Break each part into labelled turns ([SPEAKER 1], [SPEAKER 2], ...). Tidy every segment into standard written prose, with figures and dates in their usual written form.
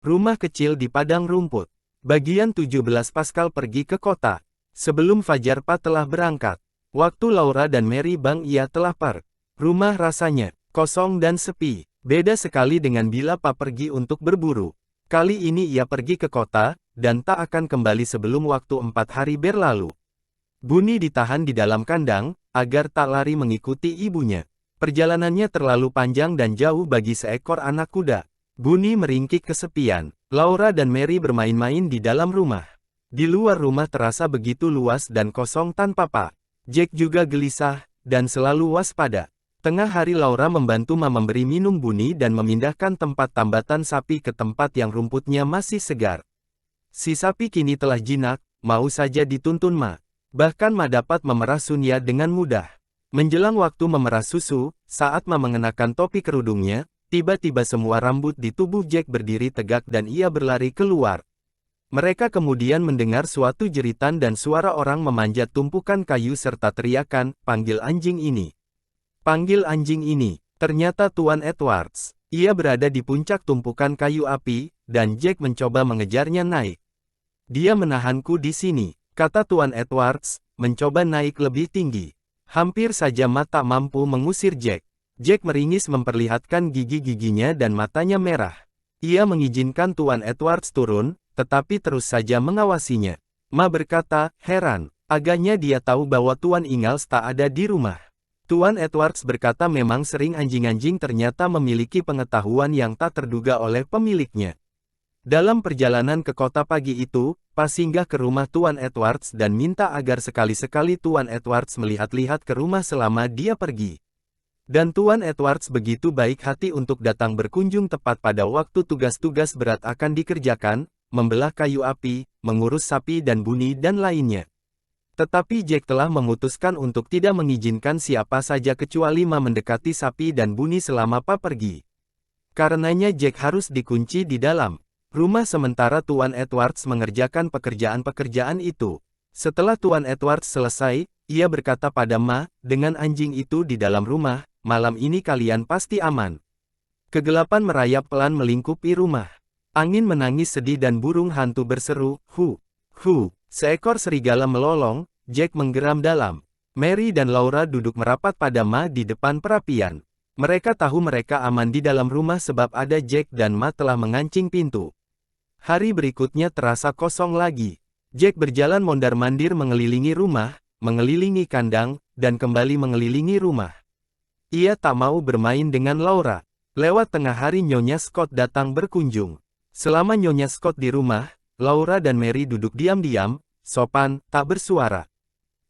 [SPEAKER 1] Rumah kecil di padang rumput. Bagian 17 Pascal pergi ke kota. Sebelum Fajar Pa telah berangkat. Waktu Laura dan Mary Bang ia telah par. Rumah rasanya kosong dan sepi. Beda sekali dengan bila Pa pergi untuk berburu. Kali ini ia pergi ke kota, dan tak akan kembali sebelum waktu 4 hari berlalu. Bunny ditahan di dalam kandang, agar tak lari mengikuti ibunya. Perjalanannya terlalu panjang dan jauh bagi seekor anak kuda. Bunny meringkik kesepian. Laura dan Mary bermain-main di dalam rumah. Di luar rumah terasa begitu luas dan kosong tanpa Pa. Jack juga gelisah, dan selalu waspada. Tengah hari Laura membantu Ma memberi minum Bunny dan memindahkan tempat tambatan sapi ke tempat yang rumputnya masih segar. Si sapi kini telah jinak, mau saja dituntun Ma. Bahkan Ma dapat memerah Sunya dengan mudah. Menjelang waktu memerah susu, saat Ma mengenakan topi kerudungnya, tiba-tiba semua rambut di tubuh Jack berdiri tegak dan ia berlari keluar. Mereka kemudian mendengar suatu jeritan dan suara orang memanjat tumpukan kayu serta teriakan, "Panggil anjing ini! Panggil anjing ini!" Ternyata Tuan Edwards. Ia berada di puncak tumpukan kayu api, dan Jack mencoba mengejarnya naik. "Dia menahanku di sini," kata Tuan Edwards, mencoba naik lebih tinggi. Hampir saja Ma tak mampu mengusir Jack. Jack meringis memperlihatkan gigi-giginya dan matanya merah. Ia mengizinkan Tuan Edwards turun, tetapi terus saja mengawasinya. Ma berkata, heran, agaknya dia tahu bahwa Tuan Ingalls tak ada di rumah. Tuan Edwards berkata memang sering anjing-anjing ternyata memiliki pengetahuan yang tak terduga oleh pemiliknya. Dalam perjalanan ke kota pagi itu, Pa singgah ke rumah Tuan Edwards dan minta agar sekali-sekali Tuan Edwards melihat-lihat ke rumah selama dia pergi. Dan Tuan Edwards begitu baik hati untuk datang berkunjung tepat pada waktu tugas-tugas berat akan dikerjakan, membelah kayu api, mengurus sapi dan Bunny dan lainnya. Tetapi Jack telah memutuskan untuk tidak mengizinkan siapa saja kecuali Ma mendekati sapi dan Bunny selama Pa pergi. Karenanya Jack harus dikunci di dalam rumah sementara Tuan Edwards mengerjakan pekerjaan-pekerjaan itu. Setelah Tuan Edwards selesai, ia berkata pada Ma, dengan anjing itu di dalam rumah, malam ini kalian pasti aman. Kegelapan merayap pelan melingkupi rumah. Angin menangis sedih dan burung hantu berseru, hu, hu. Seekor serigala melolong, Jack menggeram dalam. Mary dan Laura duduk merapat pada Ma di depan perapian. Mereka tahu mereka aman di dalam rumah sebab ada Jack dan Ma telah mengancing pintu. Hari berikutnya terasa kosong lagi. Jack berjalan mondar-mandir mengelilingi rumah, mengelilingi kandang, dan kembali mengelilingi rumah. Ia tak mau bermain dengan Laura. Lewat tengah hari Nyonya Scott datang berkunjung. Selama Nyonya Scott di rumah, Laura dan Mary duduk diam-diam, sopan, tak bersuara.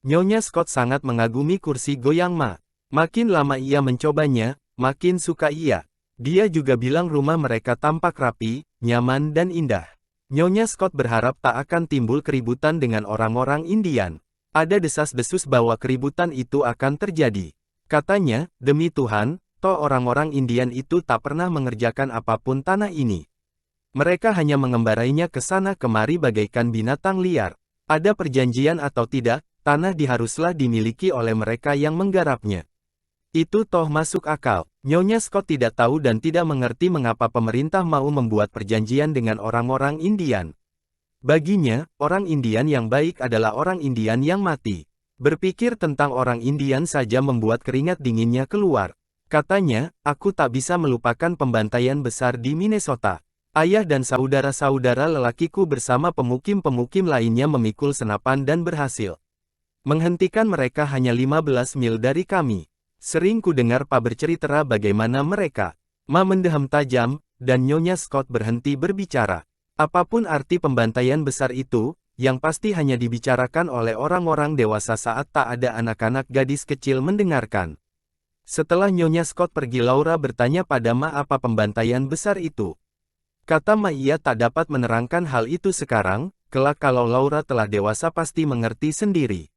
[SPEAKER 1] Nyonya Scott sangat mengagumi kursi goyang Ma. Makin lama ia mencobanya, makin suka ia. Dia juga bilang rumah mereka tampak rapi, nyaman dan indah. Nyonya Scott berharap tak akan timbul keributan dengan orang-orang Indian. Ada desas-desus bahwa keributan itu akan terjadi. Katanya, demi Tuhan, toh orang-orang Indian itu tak pernah mengerjakan apapun tanah ini. Mereka hanya mengembarainya ke sana kemari bagaikan binatang liar. Ada perjanjian atau tidak, tanah haruslah dimiliki oleh mereka yang menggarapnya. Itu toh masuk akal. Nyonya Scott tidak tahu dan tidak mengerti mengapa pemerintah mau membuat perjanjian dengan orang-orang Indian. Baginya, orang Indian yang baik adalah orang Indian yang mati. Berpikir tentang orang Indian saja membuat keringat dinginnya keluar. Katanya, aku tak bisa melupakan pembantaian besar di Minnesota. Ayah dan saudara-saudara lelakiku bersama pemukim-pemukim lainnya memikul senapan dan berhasil menghentikan mereka hanya 15 mil dari kami. Sering ku dengar Pa bercerita bagaimana mereka Ma mendeham tajam, dan Nyonya Scott berhenti berbicara. Apapun arti pembantaian besar itu, yang pasti hanya dibicarakan oleh orang-orang dewasa saat tak ada anak-anak gadis kecil mendengarkan. Setelah Nyonya Scott pergi Laura bertanya pada Ma apa pembantaian besar itu. Kata Ma ia tak dapat menerangkan hal itu sekarang, kelak kalau Laura telah dewasa pasti mengerti sendiri.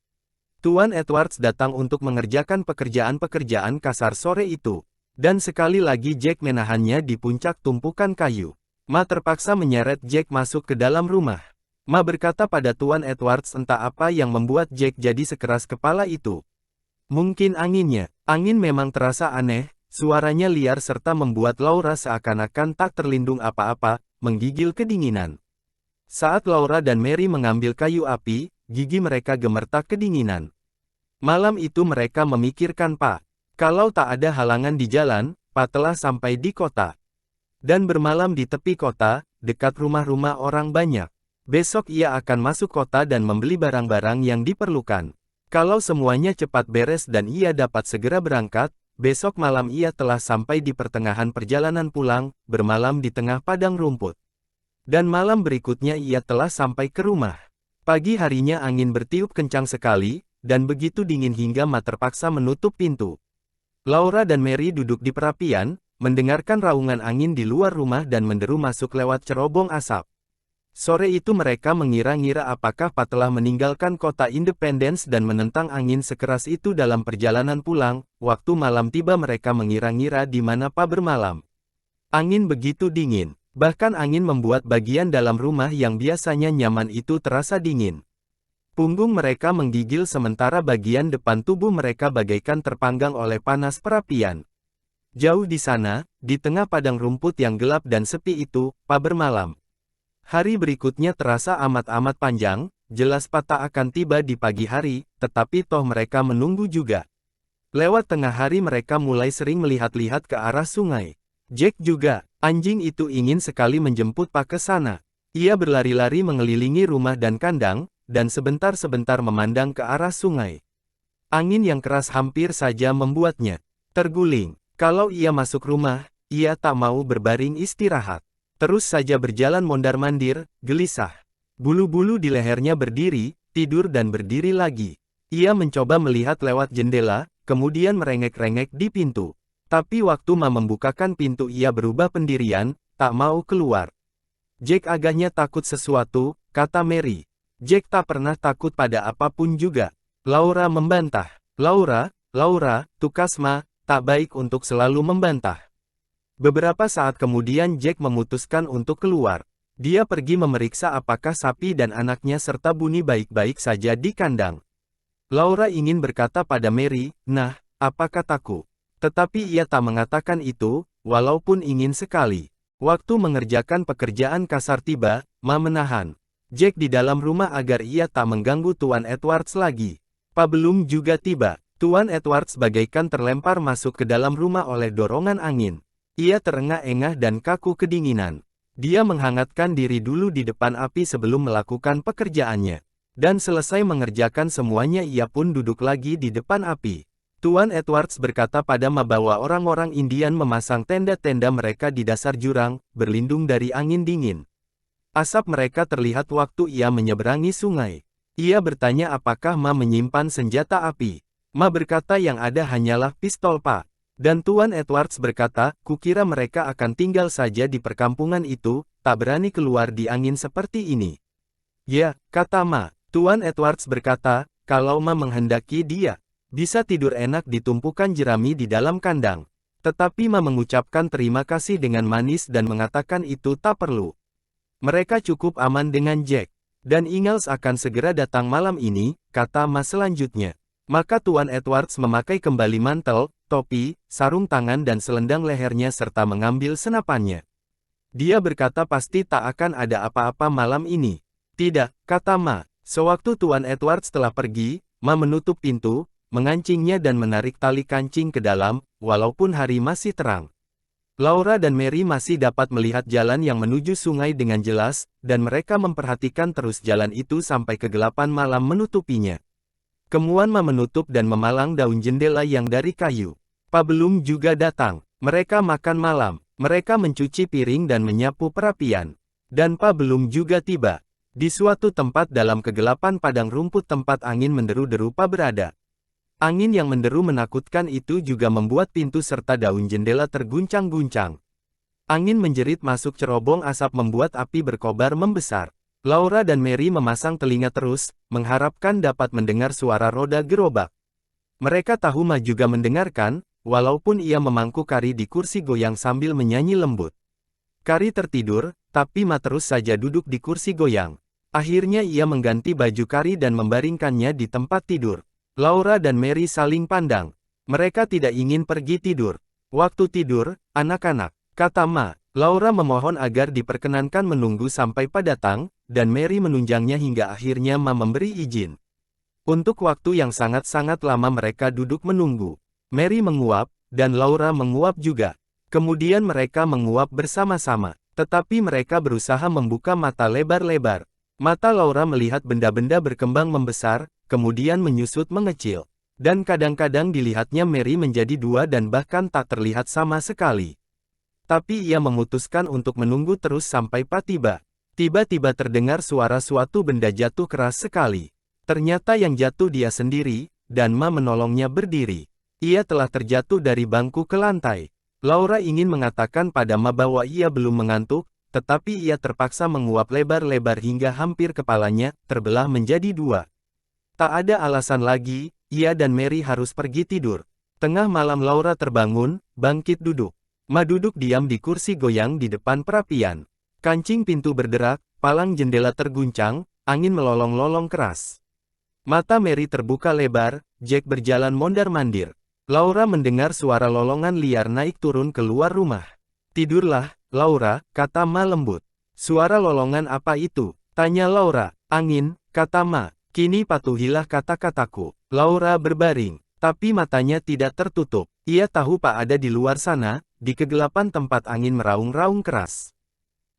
[SPEAKER 1] Tuan Edwards datang untuk mengerjakan pekerjaan-pekerjaan kasar sore itu. Dan sekali lagi Jack menahannya di puncak tumpukan kayu. Ma terpaksa menyeret Jack masuk ke dalam rumah. Ma berkata pada Tuan Edwards entah apa yang membuat Jack jadi sekeras kepala itu. Mungkin anginnya. Angin memang terasa aneh. Suaranya liar serta membuat Laura seakan-akan tak terlindung apa-apa, menggigil kedinginan. Saat Laura dan Mary mengambil kayu api, gigi mereka gemetar kedinginan. Malam itu mereka memikirkan Pak. Kalau tak ada halangan di jalan, Pak telah sampai di kota. Dan bermalam di tepi kota, dekat rumah-rumah orang banyak. Besok ia akan masuk kota dan membeli barang-barang yang diperlukan. Kalau semuanya cepat beres dan ia dapat segera berangkat, besok malam ia telah sampai di pertengahan perjalanan pulang, bermalam di tengah padang rumput. Dan malam berikutnya ia telah sampai ke rumah. Pagi harinya angin bertiup kencang sekali, dan begitu dingin hingga Ma terpaksa menutup pintu. Laura dan Mary duduk di perapian, mendengarkan raungan angin di luar rumah dan menderu masuk lewat cerobong asap. Sore itu mereka mengira-ngira apakah Pa telah meninggalkan kota Independence dan menentang angin sekeras itu dalam perjalanan pulang. Waktu malam tiba mereka mengira-ngira di mana Pa bermalam. Angin begitu dingin. Bahkan angin membuat bagian dalam rumah yang biasanya nyaman itu terasa dingin. Punggung mereka menggigil sementara bagian depan tubuh mereka bagaikan terpanggang oleh panas perapian. Jauh di sana, di tengah padang rumput yang gelap dan sepi itu, Pa bermalam. Hari berikutnya terasa amat-amat panjang, jelas Pa tak akan tiba di pagi hari, tetapi toh mereka menunggu juga. Lewat tengah hari mereka mulai sering melihat-lihat ke arah sungai. Jack juga, anjing itu ingin sekali menjemput Pa ke sana. Ia berlari-lari mengelilingi rumah dan kandang, dan sebentar-sebentar memandang ke arah sungai. Angin yang keras hampir saja membuatnya terguling. Kalau ia masuk rumah, ia tak mau berbaring istirahat. Terus saja berjalan mondar-mandir, gelisah. Bulu-bulu di lehernya berdiri, tidur dan berdiri lagi. Ia mencoba melihat lewat jendela, kemudian merengek-rengek di pintu. Tapi waktu Ma membukakan pintu ia berubah pendirian, tak mau keluar. Jack agaknya takut sesuatu, kata Mary. Jack tak pernah takut pada apapun juga. Laura membantah. Laura, tukas Ma, tak baik untuk selalu membantah. Beberapa saat kemudian Jack memutuskan untuk keluar. Dia pergi memeriksa apakah sapi dan anaknya serta Bunny baik-baik saja di kandang. Laura ingin berkata pada Mary, "Nah, apa kataku?" Tetapi ia tak mengatakan itu, walaupun ingin sekali. Waktu mengerjakan pekerjaan kasar tiba, Ma menahan Jack di dalam rumah agar ia tak mengganggu Tuan Edwards lagi. Pa belum juga tiba. Tuan Edwards bagaikan terlempar masuk ke dalam rumah oleh dorongan angin. Ia terengah-engah dan kaku kedinginan. Dia menghangatkan diri dulu di depan api sebelum melakukan pekerjaannya. Dan selesai mengerjakan semuanya ia pun duduk lagi di depan api. Tuan Edwards berkata pada Ma bahwa orang-orang Indian memasang tenda-tenda mereka di dasar jurang, berlindung dari angin dingin. Asap mereka terlihat waktu ia menyeberangi sungai. Ia bertanya apakah Ma menyimpan senjata api. Ma berkata yang ada hanyalah pistol Pa. Dan Tuan Edwards berkata, kukira mereka akan tinggal saja di perkampungan itu, tak berani keluar di angin seperti ini. Ya, kata Ma. Tuan Edwards berkata, kalau Ma menghendaki dia bisa tidur enak di tumpukan jerami di dalam kandang. Tetapi Ma mengucapkan terima kasih dengan manis dan mengatakan itu tak perlu. Mereka cukup aman dengan Jack. Dan Ingalls akan segera datang malam ini, kata Ma selanjutnya. Maka Tuan Edwards memakai kembali mantel, topi, sarung tangan dan selendang lehernya serta mengambil senapannya. Dia berkata pasti tak akan ada apa-apa malam ini. Tidak, kata Ma. Sewaktu Tuan Edwards telah pergi, Ma menutup pintu, mengancingnya dan menarik tali kancing ke dalam, walaupun hari masih terang. Laura dan Mary masih dapat melihat jalan yang menuju sungai dengan jelas, dan mereka memperhatikan terus jalan itu sampai kegelapan malam menutupinya. Kemuan Ma menutup dan memalang daun jendela yang dari kayu. Pa belum juga datang. Mereka makan malam. Mereka mencuci piring dan menyapu perapian. Dan Pa belum juga tiba. Di suatu tempat dalam kegelapan padang rumput tempat angin menderu-deru Pa berada. Angin yang menderu menakutkan itu juga membuat pintu serta daun jendela terguncang-guncang. Angin menjerit masuk cerobong asap membuat api berkobar membesar. Laura dan Mary memasang telinga terus, mengharapkan dapat mendengar suara roda gerobak. Mereka tahu Ma juga mendengarkan, walaupun ia memangku Kari di kursi goyang sambil menyanyi lembut. Kari tertidur, tapi Ma terus saja duduk di kursi goyang. Akhirnya ia mengganti baju Kari dan membaringkannya di tempat tidur. Laura dan Mary saling pandang. Mereka tidak ingin pergi tidur. Waktu tidur, anak-anak, kata Ma. Laura memohon agar diperkenankan menunggu sampai Pa datang, dan Mary menunjangnya hingga akhirnya Ma memberi izin. Untuk waktu yang sangat-sangat lama mereka duduk menunggu. Mary menguap, dan Laura menguap juga. Kemudian mereka menguap bersama-sama. Tetapi mereka berusaha membuka mata lebar-lebar. Mata Laura melihat benda-benda berkembang membesar, kemudian menyusut mengecil. Dan kadang-kadang dilihatnya Mary menjadi dua dan bahkan tak terlihat sama sekali. Tapi ia memutuskan untuk menunggu terus sampai Pa tiba. Tiba-tiba terdengar suara suatu benda jatuh keras sekali. Ternyata yang jatuh dia sendiri, dan Ma menolongnya berdiri. Ia telah terjatuh dari bangku ke lantai. Laura ingin mengatakan pada Ma bahwa ia belum mengantuk, tetapi ia terpaksa menguap lebar-lebar hingga hampir kepalanya terbelah menjadi dua. Tak ada alasan lagi, ia dan Mary harus pergi tidur. Tengah malam Laura terbangun, bangkit duduk. Ma duduk diam di kursi goyang di depan perapian. Kancing pintu berderak, palang jendela terguncang, angin melolong-lolong keras. Mata Mary terbuka lebar, Jack berjalan mondar-mandir. Laura mendengar suara lolongan liar naik turun keluar rumah. Tidurlah, Laura, kata Ma lembut. Suara lolongan apa itu? Tanya Laura. Angin, kata Ma. Kini patuhilah kata-kataku. Laura berbaring, tapi matanya tidak tertutup. Ia tahu Pa ada di luar sana, di kegelapan tempat angin meraung-raung keras.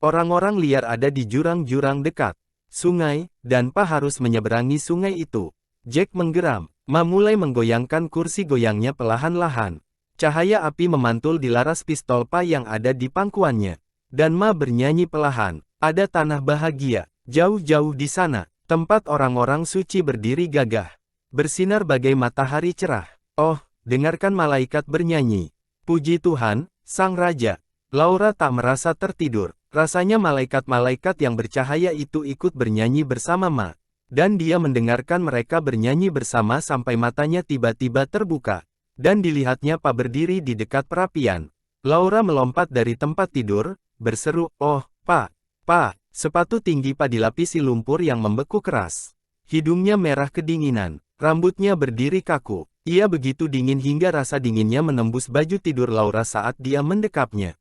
[SPEAKER 1] Orang-orang liar ada di jurang-jurang dekat sungai, dan Pa harus menyeberangi sungai itu. Jack menggeram. Ma mulai menggoyangkan kursi goyangnya perlahan-lahan. Cahaya api memantul di laras pistol Pa yang ada di pangkuannya. Dan Ma bernyanyi perlahan. Ada tanah bahagia, jauh-jauh di sana, tempat orang-orang suci berdiri gagah. Bersinar bagai matahari cerah. Oh, dengarkan malaikat bernyanyi. Puji Tuhan, Sang Raja. Laura tak merasa tertidur. Rasanya malaikat-malaikat yang bercahaya itu ikut bernyanyi bersama Ma. Dan dia mendengarkan mereka bernyanyi bersama sampai matanya tiba-tiba terbuka. Dan dilihatnya Pa berdiri di dekat perapian. Laura melompat dari tempat tidur, berseru, "Oh, Pa, Pa!" Sepatu tinggi Pa dilapisi lumpur yang membeku keras. Hidungnya merah kedinginan, rambutnya berdiri kaku. Ia begitu dingin hingga rasa dinginnya menembus baju tidur Laura saat dia mendekapnya.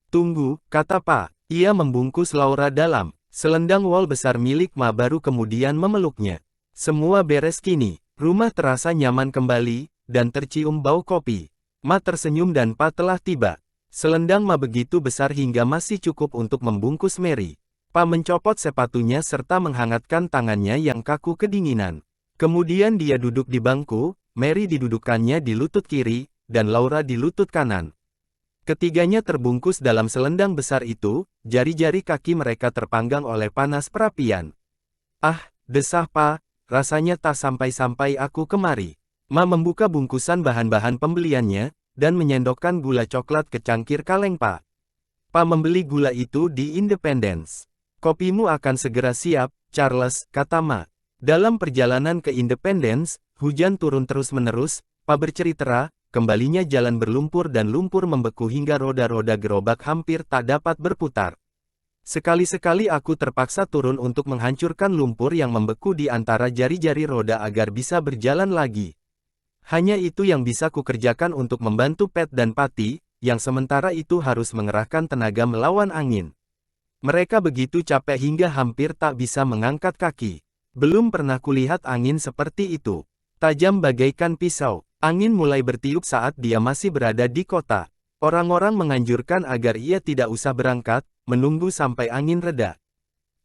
[SPEAKER 1] "Tunggu," kata Pa. Ia membungkus Laura dalam selendang wol besar milik Ma baru kemudian memeluknya. Semua beres kini. Rumah terasa nyaman kembali, dan tercium bau kopi. Ma tersenyum dan Pa telah tiba. Selendang Ma begitu besar hingga masih cukup untuk membungkus Mary. Pa mencopot sepatunya serta menghangatkan tangannya yang kaku kedinginan. Kemudian dia duduk di bangku, Mary didudukkannya di lutut kiri, dan Laura di lutut kanan. Ketiganya terbungkus dalam selendang besar itu, jari-jari kaki mereka terpanggang oleh panas perapian. "Ah," desah Pa, "rasanya tak sampai-sampai aku kemari." Ma membuka bungkusan bahan-bahan pembeliannya, dan menyendokkan gula coklat ke cangkir kaleng Pa. "Pa membeli gula itu di Independence. Kopimu akan segera siap, Charles," kata Ma. Dalam perjalanan ke Independence, hujan turun terus-menerus, Pa bercerita. Kembalinya jalan berlumpur dan lumpur membeku hingga roda-roda gerobak hampir tak dapat berputar. "Sekali-sekali aku terpaksa turun untuk menghancurkan lumpur yang membeku di antara jari-jari roda agar bisa berjalan lagi. Hanya itu yang bisa kukerjakan untuk membantu Pat dan Patty, yang sementara itu harus mengerahkan tenaga melawan angin. Mereka begitu capek hingga hampir tak bisa mengangkat kaki. Belum pernah kulihat angin seperti itu. Tajam bagaikan pisau. Angin mulai bertiup saat dia masih berada di kota. Orang-orang menganjurkan agar ia tidak usah berangkat, menunggu sampai angin reda.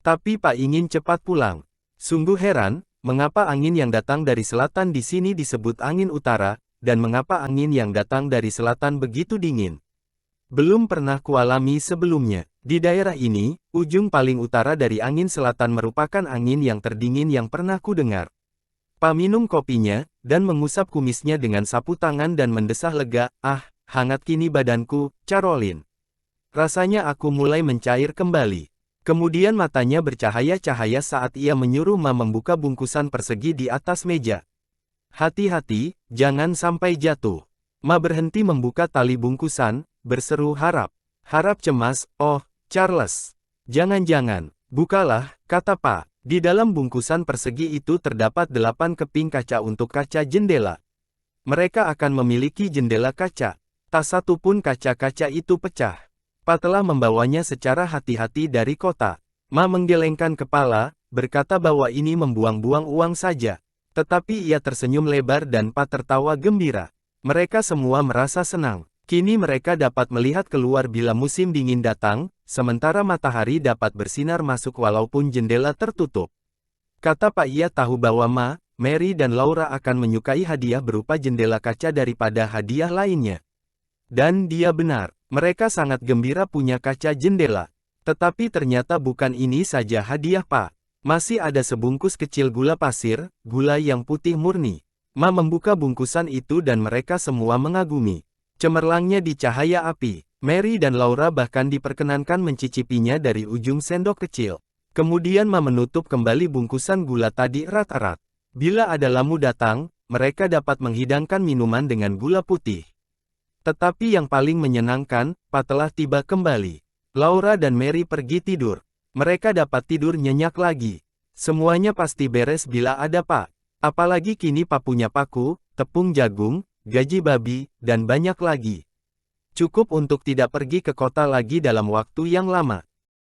[SPEAKER 1] Tapi Pa ingin cepat pulang. Sungguh heran, mengapa angin yang datang dari selatan di sini disebut angin utara, dan mengapa angin yang datang dari selatan begitu dingin. Belum pernah kualami sebelumnya. Di daerah ini, ujung paling utara dari angin selatan merupakan angin yang terdingin yang pernah kudengar. Pa minum kopinya, dan mengusap kumisnya dengan sapu tangan dan mendesah lega, "Ah, hangat kini badanku, Caroline. Rasanya aku mulai mencair kembali." Kemudian matanya bercahaya-cahaya saat ia menyuruh Ma membuka bungkusan persegi di atas meja. "Hati-hati, jangan sampai jatuh." Ma berhenti membuka tali bungkusan, berseru harap. Harap cemas, "Oh, Charles. Jangan-jangan, bukalah," kata Pa. Di dalam bungkusan persegi itu terdapat 8 keping kaca untuk kaca jendela. Mereka akan memiliki jendela kaca. Tak satu pun kaca-kaca itu pecah. Pa telah membawanya secara hati-hati dari kota. Ma menggelengkan kepala, berkata bahwa ini membuang-buang uang saja. Tetapi ia tersenyum lebar dan Pa tertawa gembira. Mereka semua merasa senang. Kini mereka dapat melihat keluar bila musim dingin datang, sementara matahari dapat bersinar masuk walaupun jendela tertutup. Kata Pa, ia tahu bahwa Ma, Mary dan Laura akan menyukai hadiah berupa jendela kaca daripada hadiah lainnya. Dan dia benar, mereka sangat gembira punya kaca jendela. Tetapi ternyata bukan ini saja hadiah Pa. Masih ada sebungkus kecil gula pasir, gula yang putih murni. Ma membuka bungkusan itu dan mereka semua mengagumi. Cemerlangnya di cahaya api. Mary dan Laura bahkan diperkenankan mencicipinya dari ujung sendok kecil. Kemudian Ma menutup kembali bungkusan gula tadi erat-erat. Bila ada lamu datang, mereka dapat menghidangkan minuman dengan gula putih. Tetapi yang paling menyenangkan, Pa telah tiba kembali. Laura dan Mary pergi tidur. Mereka dapat tidur nyenyak lagi. Semuanya pasti beres bila ada Pa. Apalagi kini Pa punya paku, tepung jagung, gaji babi, dan banyak lagi. Cukup untuk tidak pergi ke kota lagi dalam waktu yang lama.